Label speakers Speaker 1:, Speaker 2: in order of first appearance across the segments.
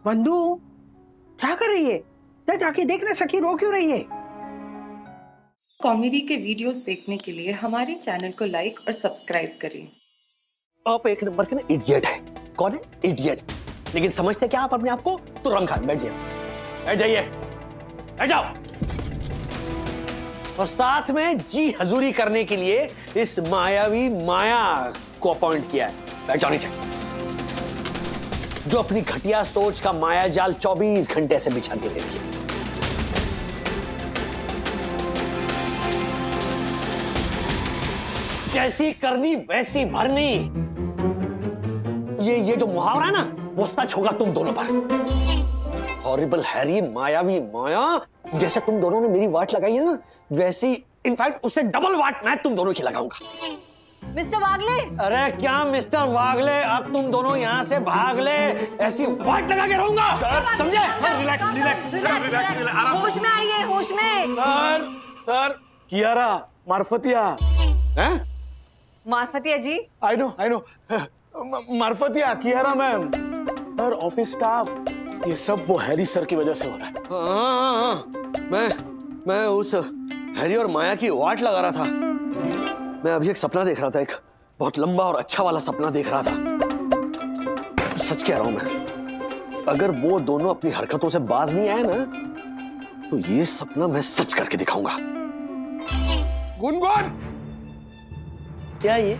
Speaker 1: बंधु क्या कर रही है? जा जाके देख ना सकी, रो क्यों रही है?
Speaker 2: कॉमेडी के वीडियोस देखने के लिए हमारे चैनल को लाइक और सब्सक्राइब करें।
Speaker 3: आप एक नंबर के ना इडियट है। कौन है? इडियट। लेकिन समझते क्या आप अपने आप को? तो रम खान बैठ जाइए, बैठ जाइए, बैठ जाओ। और साथ में जी हजूरी करने के लिए इस मायावी माया को अपॉइंट किया है। बैठ जाओ नीचे, जो अपनी घटिया सोच का माया जाल 24 घंटे से बिछाती रहती है। जैसी करनी वैसी भरनी, ये जो मुहावरा है ना, वो सच होगा तुम दोनों पर। हॉरिबल हैरी मायावी माया, जैसे तुम दोनों ने मेरी वाट लगाई है ना, वैसी इनफैक्ट उससे डबल वाट मैं तुम दोनों की लगाऊंगा।
Speaker 4: मिस्टर वागले।
Speaker 3: अरे क्या मिस्टर वागले, अब तुम दोनों यहाँ से भाग ले, ऐसी वाट लगा के रहूंगा। समझे?
Speaker 5: रिलैक्स रिलैक्स रिलैक्स, आराम।
Speaker 4: होश में आइए, होश में।
Speaker 5: सर कियारा मार्फतिया
Speaker 3: हैं?
Speaker 4: Marfatia ji.
Speaker 5: I know Marfatia Kiara ma'am. Sir office staff, ये सब वो हैरी सर की वजह से हो रहा है।
Speaker 3: हाँ, मैं उस हैरी और माया की वाट लगा रहा था। मैं अभी एक सपना देख रहा था, एक बहुत लंबा और अच्छा वाला सपना देख रहा था। सच कह रहा हूं मैं, अगर वो दोनों अपनी हरकतों से बाज नहीं आए ना, तो ये सपना मैं सच करके दिखाऊंगा।
Speaker 5: गुनगुन,
Speaker 3: क्या ये?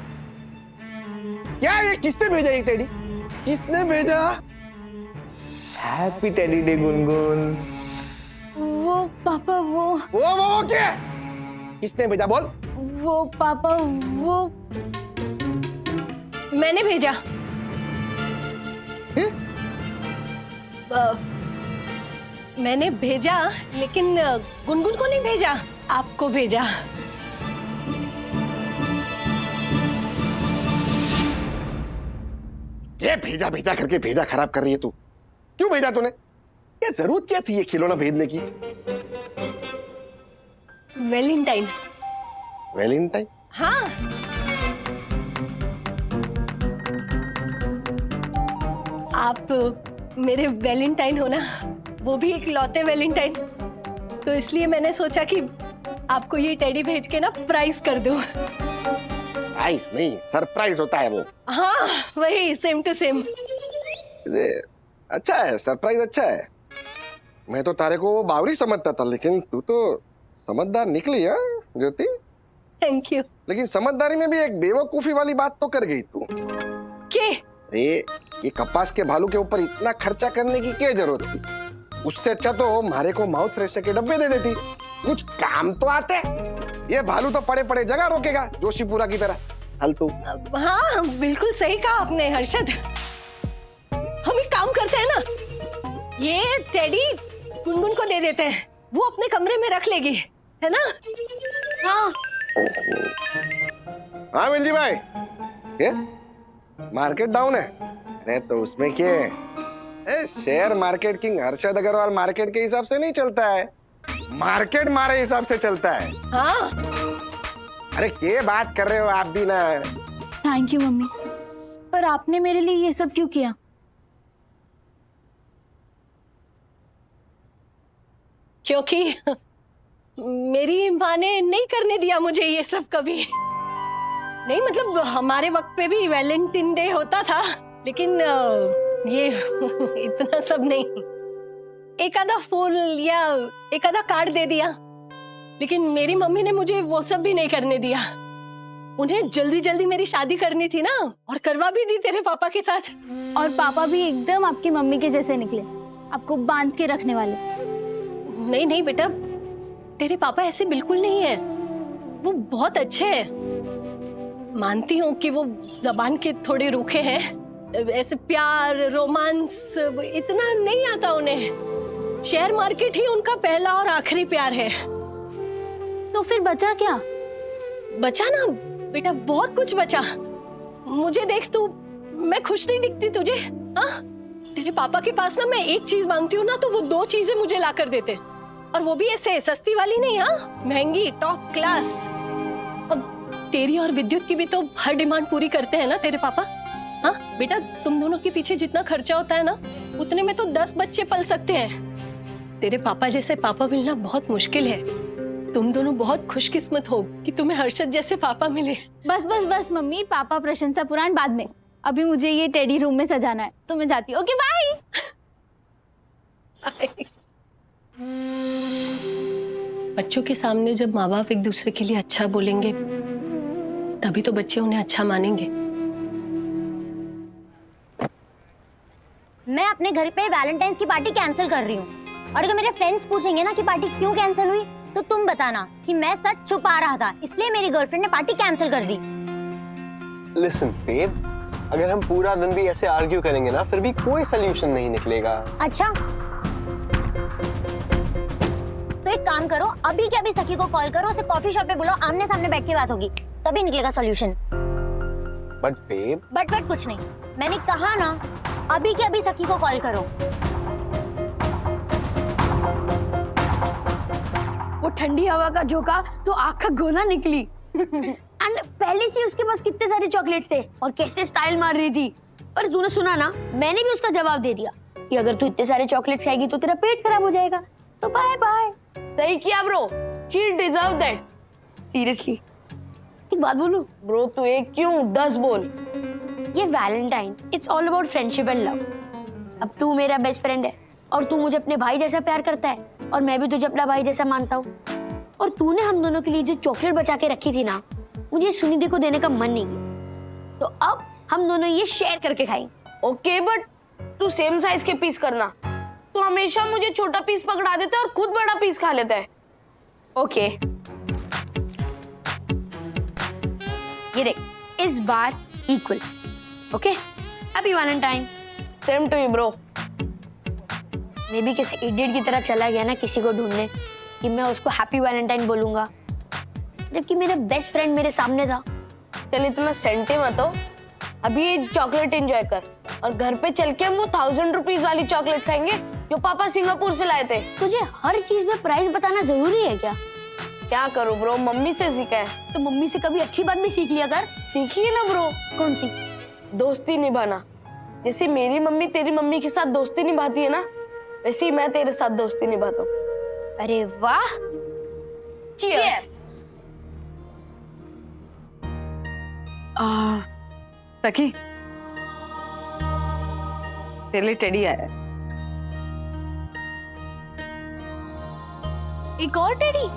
Speaker 5: क्या ये किसने भेजा? ये टेडी किसने भेजा?
Speaker 6: Happy teddy day Gungun.
Speaker 7: वो पापा
Speaker 5: वो क्या? किसने भेजा बोल?
Speaker 7: वो पापा वो मैंने भेजा। मैंने भेजा, लेकिन गुनगुन को नहीं भेजा, आपको भेजा।
Speaker 5: ये भेजा भेजा करके भेजा खराब कर रही है तू। क्यों भेजा तूने? क्या जरूरत क्या थी ये खिलौना भेजने की?
Speaker 7: वैलेंटाइन।
Speaker 5: वैलेंटाइन?
Speaker 7: हाँ, आप मेरे वैलेंटाइन हो ना, वो भी एक लौते वैलेंटाइन। तो इसलिए मैंने सोचा कि आपको ये टेडी भेज के ना प्राइस कर दूं।
Speaker 5: प्राइस नहीं, सरप्राइज होता है वो।
Speaker 7: हाँ वही, सेम टू सेम।
Speaker 5: अच्छा है, सरप्राइज अच्छा है। मैं तो तारे को बावरी समझता था, लेकिन तू तो समझदार निकली है ज्योति।
Speaker 7: Thank you.
Speaker 5: लेकिन समझदारी में भी एक बेवकूफी वाली बात तो कर गई तू।
Speaker 7: के?
Speaker 5: अरे ये कपास के भालू के ऊपर इतना खर्चा करने की क्या जरूरत थी? उससे अच्छा तो हमारे को माउथ फ्रेशर के डब्बे दे देती, कुछ काम तो आते। ये भालू तो पड़े पड़े जगह रोकेगा, जोशीपुरा की तरह फालतू।
Speaker 7: हाँ बिल्कुल सही कहा आपने हर्षद। हम एक काम करते हैं ना, ये टेडी गुनगुन को दे देते हैं, वो अपने कमरे में रख लेगी, है ना? हाँ
Speaker 5: हाँ मिलजी भाई, ये मार्केट डाउन है। अरे तो उसमें क्या है? Share market king Harshad Agarwal market के हिसाब से नहीं चलता है, मार्केट मारे हिसाब से चलता है।
Speaker 7: हाँ।
Speaker 5: अरे क्या बात कर रहे हो आप भी ना।
Speaker 7: थैंक यू मम्मी, पर आपने मेरे लिए ये सब क्यों किया? क्योंकि मेरी माँ ने नहीं करने दिया मुझे ये सब कभी। नहीं मतलब हमारे वक्त पे भी वैलेंटाइन डे होता था, लेकिन ये इतना सब नहीं। एक आधा फूल या एक आधा कार्ड दे दिया, लेकिन मेरी मम्मी ने मुझे वो सब भी नहीं करने दिया। उन्हें जल्दी जल्दी मेरी शादी करनी थी ना, और करवा भी दी तेरे पापा के साथ।
Speaker 8: और पापा भी एकदम आपकी मम्मी के जैसे निकले, आपको बांध के रखने वाले।
Speaker 7: नहीं नहीं बेटा, तेरे पापा ऐसे बिल्कुल नहीं है, वो बहुत अच्छे हैं। मानती हूँ कि वो जबान के थोड़े रूखे हैं, ऐसे प्यार रोमांस इतना नहीं आता उन्हें। शेयर मार्केट ही उनका पहला और आखिरी प्यार है।
Speaker 8: तो फिर बचा क्या?
Speaker 7: बचा ना बेटा, बहुत कुछ बचा। मुझे देख तू, मैं खुश नहीं दिखती तुझे? हाँ, तेरे पापा के पास ना मैं एक चीज मांगती हूँ ना, तो वो 2 चीजें मुझे ला कर देते, और वो भी ऐसे सस्ती वाली नहीं, हाँ महंगी टॉप क्लास। अब तेरी और विद्युत की भी तो हर डिमांड पूरी करते हैं ना तेरे पापा। हाँ बेटा, तुम दोनों के पीछे जितना खर्चा होता है ना, उतने में तो 10 बच्चे पल सकते हैं। तेरे पापा जैसे पापा मिलना बहुत मुश्किल है। तुम दोनों बहुत खुशकिस्मत हो कि तुम्हें हर्षद जैसे पापा मिले।
Speaker 8: बस बस बस मम्मी, पापा प्रशंसा पुराण बाद में। अभी मुझे ये टेडी रूम में सजाना है, तो मैं जाती हूँ। Okay bye.
Speaker 7: बच्चों के सामने जब माँ बाप एक दूसरे के लिए अच्छा बोलेंगे, तभी तो बच्चे उन्हें अच्छा मानेंगे।
Speaker 6: मैं अपने घर पे वैलेंटाइंस की पार्टी कैंसिल कर रही हूँ, और अगर मेरे फ्रेंड्स पूछेंगे ना कि पार्टी क्यों कैंसिल हुई, तो तुम बताना कि मैं सच छुपा रहा था, इसलिए मेरी गर्लफ्रेंड ने पार्टी कैंसिल कर दी।
Speaker 9: लिसन बेब, अगर हम पूरा दिन भी ऐसे आर्ग्यू करेंगे ना, फिर भी कोई सोल्यूशन नहीं निकलेगा।
Speaker 6: अच्छा, तो एक काम करो, अभी के अभी सखी को कॉल करो, उसे कॉफी शॉप पे बुलाओ, आमने सामने बैठ के बात होगी, तभी निकलेगा सॉल्यूशन।
Speaker 9: बट बेब,
Speaker 6: बट कुछ नहीं, मैंने कहा ना, अभी के अभी सखी को कॉल करो।
Speaker 8: वो ठंडी हवा का झोंका तो आँख का गोला निकली। एंड पहले से उसके पास कितने सारे चॉकलेट्स थे और कैसे स्टाइल मार रही थी। और तूने सुना ना, मैंने भी उसका जवाब दे दिया कि अगर तू इतने सारे चॉकलेट्स खाएगी तो तेरा पेट खराब हो जाएगा, तो बाय बाय।
Speaker 10: सही किया bro, she deserve that.
Speaker 8: Seriously एक बात बोलूं
Speaker 10: ब्रो, तू एक क्यों 10 बोल।
Speaker 8: ये Valentine, it's all about friendship and love. अब तू मेरा बेस्ट फ्रेंड है और तू मुझे अपने भाई जैसा प्यार करता है, और मैं भी तुझे अपना भाई जैसा मानता हूँ। और तूने हम दोनों के लिए जो चॉकलेट बचा के रखी थी ना, मुझे सुनिधि को देने का मन नहीं किया, तो अब हम दोनों ये शेयर करके खाएंगे।
Speaker 10: ओके, बट तू सेम साइज के पीस करना। तू हमेशा मुझे छोटा पीस पकड़ा देता है और खुद बड़ा पीस खा लेता है।
Speaker 8: ओके, ये देख, इस बार equal. Okay, happy Valentine.
Speaker 10: Same to you bro.
Speaker 8: मैं भी किसी इडियट की तरह चला गया ना किसी को ढूंढने कि मैं उसको हैप्पी वैलेंटाइन बोलूंगा, जबकि मेरा बेस्ट फ्रेंड मेरे सामने था।
Speaker 10: चल इतना सेंटी मत हो, अभी ये चॉकलेट एंजॉय कर, और घर पे चल के हम वो 1000 रुपीज वाली चॉकलेट खाएंगे जो पापा सिंगापुर से लाए थे।
Speaker 8: तुझे हर चीज में प्राइस बताना जरूरी है क्या?
Speaker 10: क्या करूं ब्रो, मम्मी से सीखा है।
Speaker 8: तो मम्मी से कभी अच्छी बात भी सीख लिया कर।
Speaker 10: सीखी है ना ब्रो।
Speaker 8: कौन सी?
Speaker 10: दोस्ती निभाना। जैसे मेरी मम्मी तेरी मम्मी के साथ दोस्ती निभाती है ना, वैसे ही मैं तेरे साथ दोस्ती निभाता हूँ।
Speaker 8: अरे वाह, चीयर्स।
Speaker 11: सखी, तेरे लिए टेडी आया है।
Speaker 8: एक और टेडी?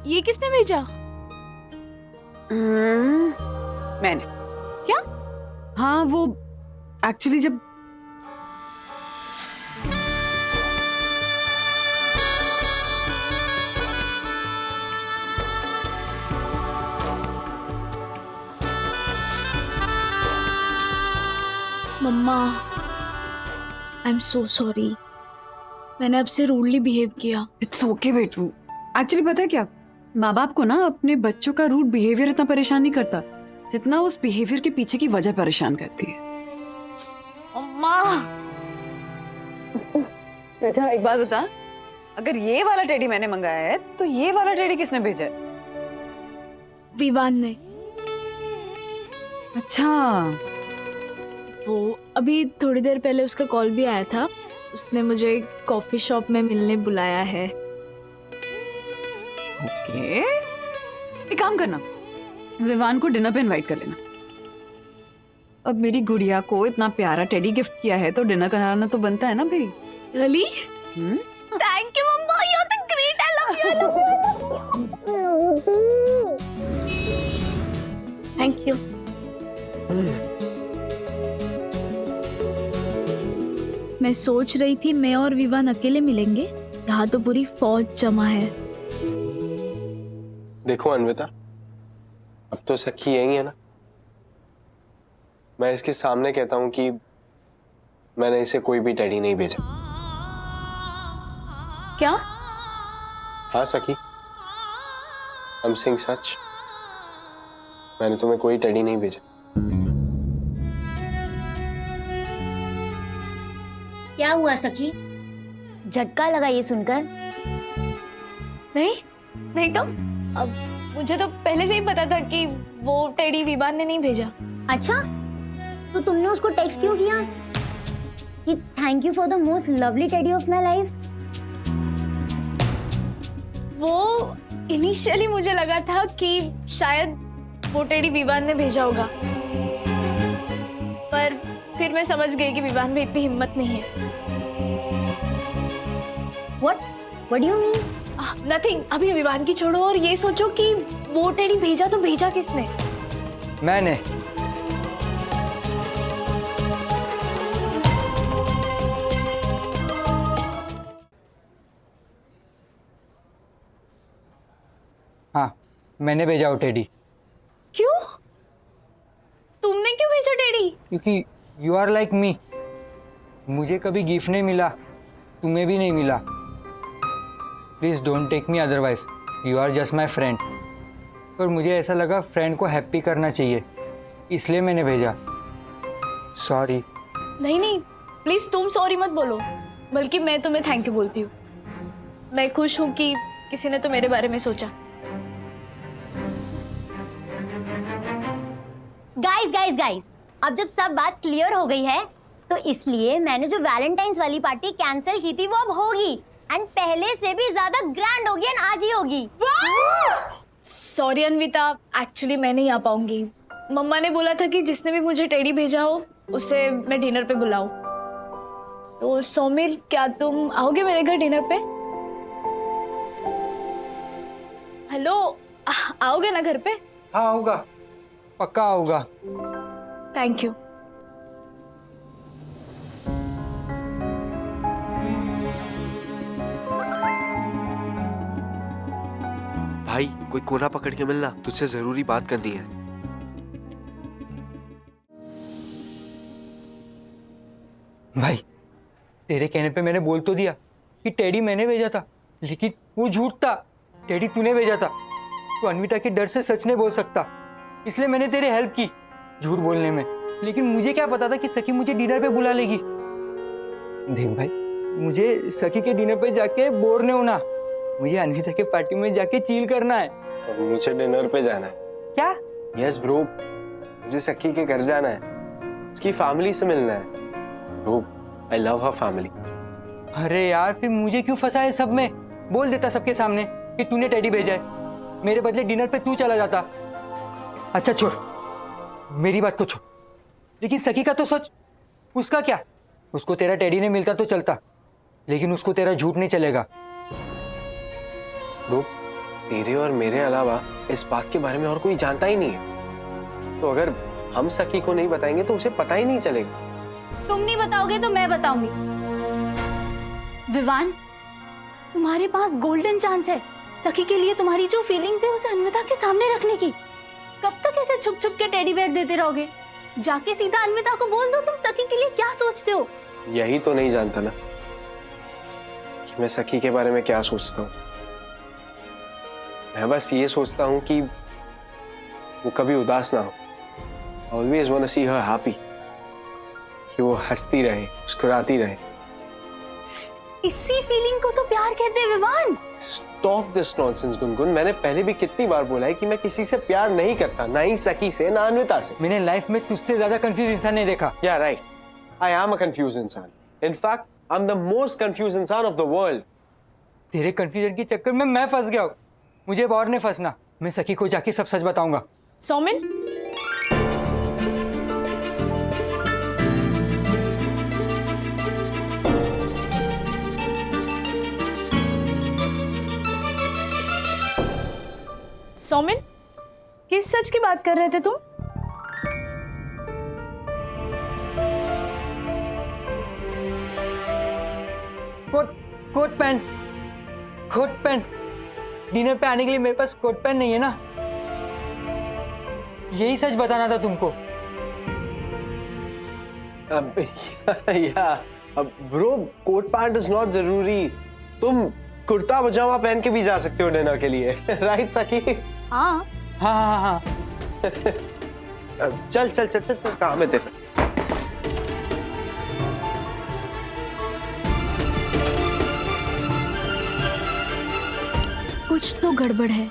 Speaker 8: ये किसने भेजा?
Speaker 11: मैंने।
Speaker 8: क्या?
Speaker 11: हाँ, वो एक्चुअली जब
Speaker 8: मम्मा, आई एम सो सॉरी, मैंने आपसे रूडली बिहेव किया।
Speaker 11: इट्स ओके बेटू। एक्चुअली पता है क्या, माँ बाप को ना अपने बच्चों का रूड बिहेवियर इतना परेशान नहीं करता जितना उस बिहेवियर के पीछे की वजह परेशान करती है।
Speaker 8: मम्मा,
Speaker 11: बेटा एक बात बता, अगर ये वाला टेडी मैंने मंगाया है तो ये वाला टेडी किसने भेजा है?
Speaker 8: विवान ने।
Speaker 11: अच्छा,
Speaker 12: वो अभी थोड़ी देर पहले उसका कॉल भी आया था, उसने मुझे कॉफी शॉप में मिलने बुलाया है।
Speaker 11: ओके, एक काम करना, विवान को डिनर पे इनवाइट कर लेना। अब मेरी गुड़िया को इतना प्यारा टेडी गिफ्ट किया है तो डिनर कराना तो बनता है ना भाई।
Speaker 12: Really?
Speaker 8: Thank you mama, you are the great, I love you, thank you.
Speaker 12: मैं सोच रही थी मैं और विवान अकेले मिलेंगे, यहाँ तो पूरी फौज जमा है।
Speaker 9: देखो अन्विता, अब तो सखी यही है ना। मैं इसके सामने कहता हूँ कि मैंने इसे कोई भी टेडी नहीं भेजा।
Speaker 12: क्या?
Speaker 9: हाँ सखी, I'm saying सच, मैंने तुम्हें कोई टेडी नहीं भेजा।
Speaker 6: क्या हुआ सखी, झटका लगा ये सुनकर?
Speaker 12: नहीं तो अब मुझे तो पहले से ही पता था कि वो टेडी विवान ने नहीं भेजा।
Speaker 6: अच्छा, तो तुमने उसको टेक्स्ट क्यों किया कि thank you for the most lovely teddy of my life?
Speaker 12: वो इनिशियली मुझे लगा था कि शायद वो टेडी विवान ने भेजा होगा, पर फिर मैं समझ गई कि विवान में इतनी हिम्मत नहीं है।
Speaker 6: What do you mean?
Speaker 12: Nothing, अभी विवान की छोड़ो और ये सोचो कि वो टेडी भेजा तो भेजा किसने?
Speaker 13: मैंने। हाँ, मैंने भेजा वो टेडी।
Speaker 12: क्यों? तुमने क्यों भेजा टेडी?
Speaker 13: क्योंकि यू आर लाइक मी। मुझे कभी गिफ्ट नहीं मिला, तुम्हें भी नहीं मिला। Please don't take me otherwise, you are just my friend. पर मुझे ऐसा लगा फ्रेंड को हैप्पी करना चाहिए, इसलिए मैंने भेजा। सॉरी।
Speaker 12: नहीं नहीं, प्लीज तुम सॉरी मत बोलो, बल्कि मैं तुम्हें थैंक यू बोलती हूँ। मैं खुश हूँ कि किसी ने तो मेरे बारे में सोचा।
Speaker 6: गाइस, अब जब सब बात क्लियर हो गई है तो इसलिए मैंने जो वैलेंटाइंस वाली पार्टी कैंसिल की थी वो अब होगी, एंड पहले से भी ज्यादा ग्रैंड होगी एंड आज ही होगी।
Speaker 12: सॉरी अन्विता, एक्चुअली मैं नहीं आ पाऊंगी। मम्मा ने बोला था कि जिसने भी मुझे टेडी भेजा हो उसे मैं डिनर पे बुलाऊं। तो सौमिल, क्या तुम आओगे मेरे घर डिनर पे? हेलो, आओगे ना घर पे?
Speaker 13: हाँ आऊँगा, पक्का आऊँगा।
Speaker 12: Thank you.
Speaker 9: भाई कोई कोना पकड़ के मिलना, तुझसे जरूरी बात करनी है।
Speaker 13: भाई तेरे कहने पे मैंने बोल तो दिया कि टेडी मैंने भेजा था, लेकिन वो झूठ था। टेडी तूने भेजा था। तो अन्विता के डर से सच नहीं बोल सकता, इसलिए मैंने तेरी हेल्प की झूठ बोलने में। लेकिन मुझे क्या पता था कि सखी मुझे डिनर पे बुला लेगी। देख भाई, मुझे सखी के डिनर पे जाके बोर नहीं होना, मुझे अन्विता के पार्टी में जाके चिल करना है।
Speaker 9: और मुझे डिनर पे जाना है।
Speaker 13: क्या?
Speaker 9: यस ब्रो, मुझे सखी के घर जाना है, उसकी फैमिली से मिलना है। Bro, I love her family.
Speaker 13: अरे यार, फिर मुझे क्यों फंसा है सब में? बोल देता सबके सामने कि तूने टेडी भेजा है, मेरे बदले डिनर पे तू चला जाता। अच्छा छोड़, मेरी बात को छोड़, लेकिन सखी का तो सोच। उसका क्या? उसको तेरा टेडी नहीं मिलता तो चलता, लेकिन उसको तेरा झूठ नहीं चलेगा।
Speaker 9: ब्रो, तेरे और मेरे अलावा इस बात के बारे में और कोई जानता ही नहीं है। तो अगर हम सखी को नहीं बताएंगे तो उसे पता ही नहीं चलेगा।
Speaker 8: तुम नहीं बताओगे तो मैं बताऊंगी। विवान, तुम्हारे पास गोल्डन चांस है सखी के लिए तुम्हारी जो फीलिंग्स है उसे अन्विता के सामने रखने की। कब तक ऐसे छुप छुप के टेडी बेयर देते रहोगे? जाके सीधा अन्विता को बोल दो तुम सखी के लिए क्या सोचते हो।
Speaker 9: यही तो नहीं जानता ना कि मैं सखी के बारे में क्या सोचता हूँ। मैं बस ये सोचता हूँ कि वो कभी उदास ना हो। Always want to see her happy, कि वो हंसती रहे, मुस्कुराती रहे।
Speaker 8: इसी फीलिंग को तो प्यार कहते हैं Vivaan.
Speaker 9: Stop this nonsense Gungun. मैंने पहले भी कितनी बार बोला है कि मैं किसी से प्यार नहीं करता, ना ही सखी से, ना अन्विता से।
Speaker 13: मैंने लाइफ में तुझसे ज्यादा कंफ्यूज इंसान नहीं देखा।
Speaker 9: Yeah, right. I am a confused इंसान। In fact, I'm the most confused इंसान of the world।
Speaker 13: तेरे कंफ्यूजन के चक्कर में मैं फंस गया हूँ। मुझे अब और नहीं फंसना। मैं सखी को जाके सब सच बताऊंगा।
Speaker 12: सौमिल, सौमिल, किस सच की बात कर रहे थे तुम?
Speaker 13: कोट पैंट डिनर पे आने के लिए मेरे पास कोट पैंट नहीं है ना। यही सच बताना था तुमको।
Speaker 9: अब bro, coat pant is not जरूरी। तुम कुर्ता पजामा पहन के भी जा सकते हो डिनर के लिए। राइट सखी?
Speaker 12: हाँ
Speaker 13: हाँ हाँ हाँ।
Speaker 9: चल चल चल चल, चल काम है तेरा।
Speaker 12: कुछ तो गड़बड़ है।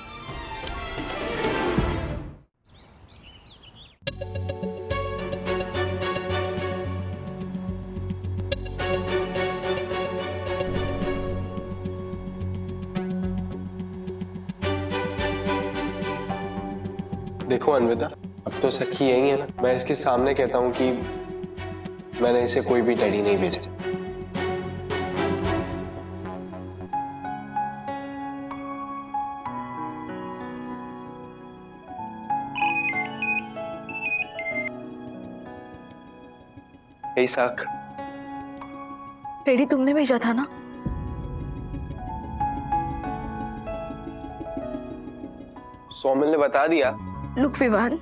Speaker 9: देखो अन्विता, अब तो सखी यही है ना, मैं इसके सामने कहता हूँ कि मैंने इसे कोई भी टेडी नहीं भेजा। Hey, साक,
Speaker 12: टेडी तुमने भेजा था ना?
Speaker 9: सोमिल ने बता दिया।
Speaker 12: लुक विवान,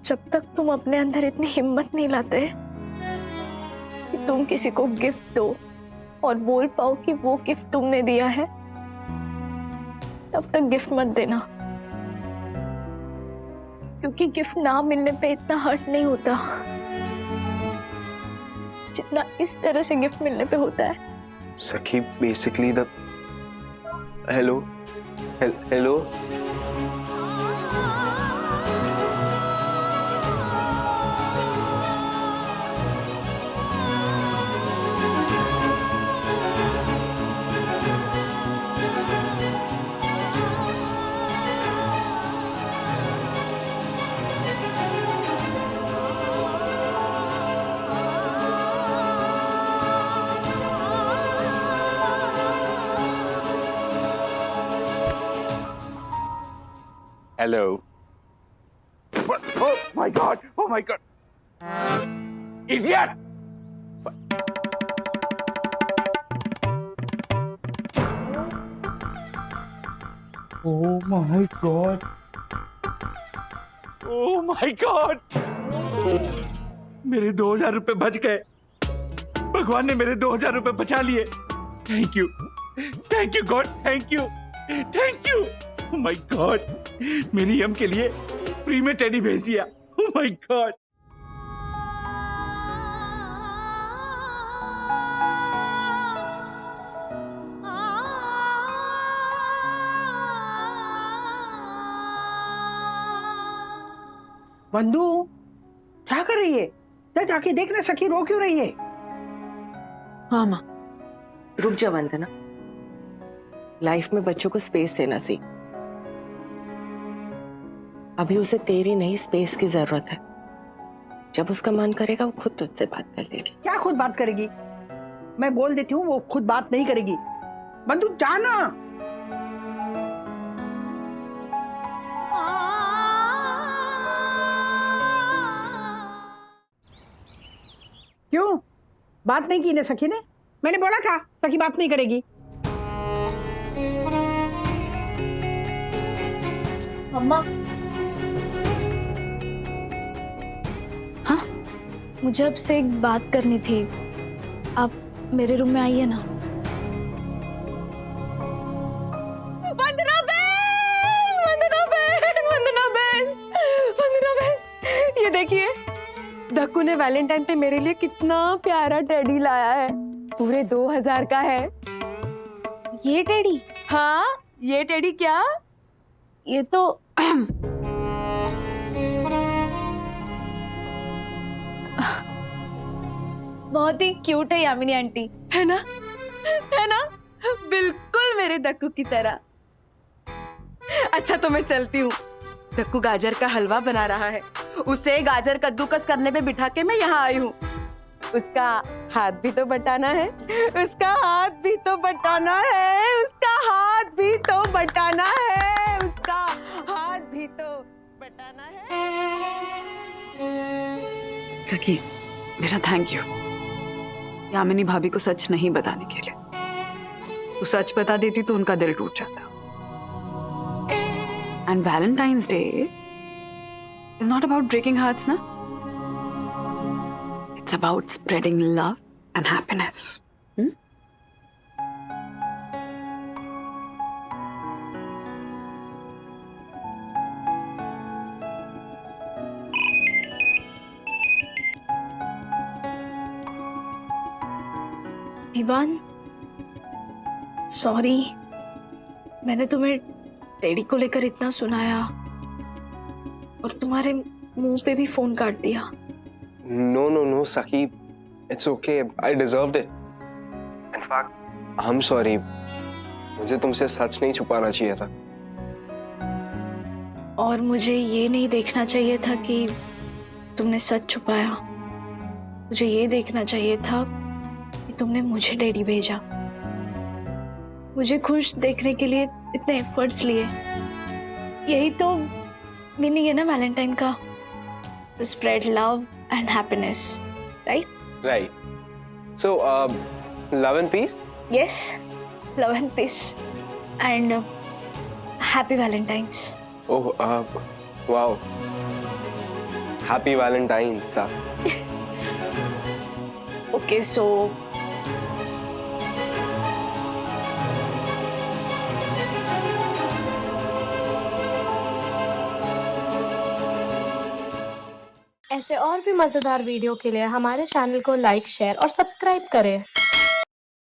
Speaker 12: जब तक तुम अपने अंदर इतनी हिम्मत नहीं लाते कि तुम किसी को गिफ्ट दो और बोल पाओ कि वो गिफ्ट तुमने दिया है, तब तक गिफ्ट मत देना। क्योंकि गिफ्ट ना मिलने पे इतना हर्ट नहीं होता जितना इस तरह से गिफ्ट मिलने पे होता है।
Speaker 9: सखी, basically the hello hello hello.
Speaker 1: Oh my God! Oh my God! Idiot! Oh my God! Oh my God! मेरे 2000 रुपए बच गए। भगवान ने मेरे 2000 रुपए बचा लिए। Thank you God, thank you. Oh my God! मेरी यम के लिए फ्री में टेडी भेज दिया। Oh my God! बंधु, क्या कर रही है? जाके देख ना, सखी रो क्यों रही है?
Speaker 2: हाँ माँ, रुक जा वंदना। लाइफ में बच्चों को स्पेस देना सीख। अभी उसे तेरी नहीं स्पेस की जरूरत है। जब उसका मन करेगा वो खुद तुझसे बात कर लेगी।
Speaker 1: क्या खुद बात करेगी? मैं बोल देती हूँ वो खुद बात नहीं करेगी। बंधु जाना। क्यों बात नहीं की ना सखी ने? मैंने बोला था सखी बात नहीं करेगी।
Speaker 12: मम्मा, हाँ, मुझे आपसे एक बात करनी थी। आप मेरे रूम में आइए ना।
Speaker 10: वंदना बहन, ये देखिए, धक्कू ने वैलेंटाइन पे मेरे लिए कितना प्यारा टेडी लाया है। पूरे 2000 का है।
Speaker 12: ये टेडी?
Speaker 10: हाँ, ये टेडी क्या?
Speaker 12: ये तो बहुत ही क्यूट है यामिनी आंटी।
Speaker 10: है ना? बिल्कुल मेरे दक्कू की तरह। अच्छा तो मैं चलती हूँ। दक्कू गाजर का हलवा बना रहा है, उसे गाजर कद्दूकस करने पे बिठा के मैं यहाँ आई हूँ। उसका हाथ भी तो बटाना है, उसका हाथ भी तो बटाना है, उसका हाथ भी तो बटाना है, उसका हाथ भी तो बटाना है।
Speaker 11: सखी, मेरा थैंक यू यामिनी भाभी को सच नहीं बताने के लिए। तू सच बता देती तो उनका दिल टूट जाता। And Valentine's Day is not about breaking hearts ना, it's about spreading love and happiness.
Speaker 12: Vivaan, sorry, मैंने तुम्हें टेडी को लेकर इतना सुनाया और तुम्हारे मुंह पे भी फोन काट दिया।
Speaker 9: No, सखी, it's okay. I deserved it. In fact, I'm sorry. मुझे तुमसे सच नहीं छुपाना चाहिए था।
Speaker 12: और मुझे ये नहीं देखना चाहिए था कि तुमने सच छुपाया। मुझे ये देखना चाहिए था कि तुमने मुझे डैडी भेजा, मुझे खुश देखने के लिए इतने एफर्ट्स लिए। यही तो मीनिंग है ना वैलेंटाइन का, to spread love and happiness, right?
Speaker 9: Right. So, love and peace?
Speaker 12: Yes, love and peace and happy Valentine's.
Speaker 9: Oh, wow. Happy Valentine's.
Speaker 12: Okay, so
Speaker 14: ऐसे और भी मजेदार वीडियो के लिए हमारे चैनल को लाइक, शेयर और सब्सक्राइब करें।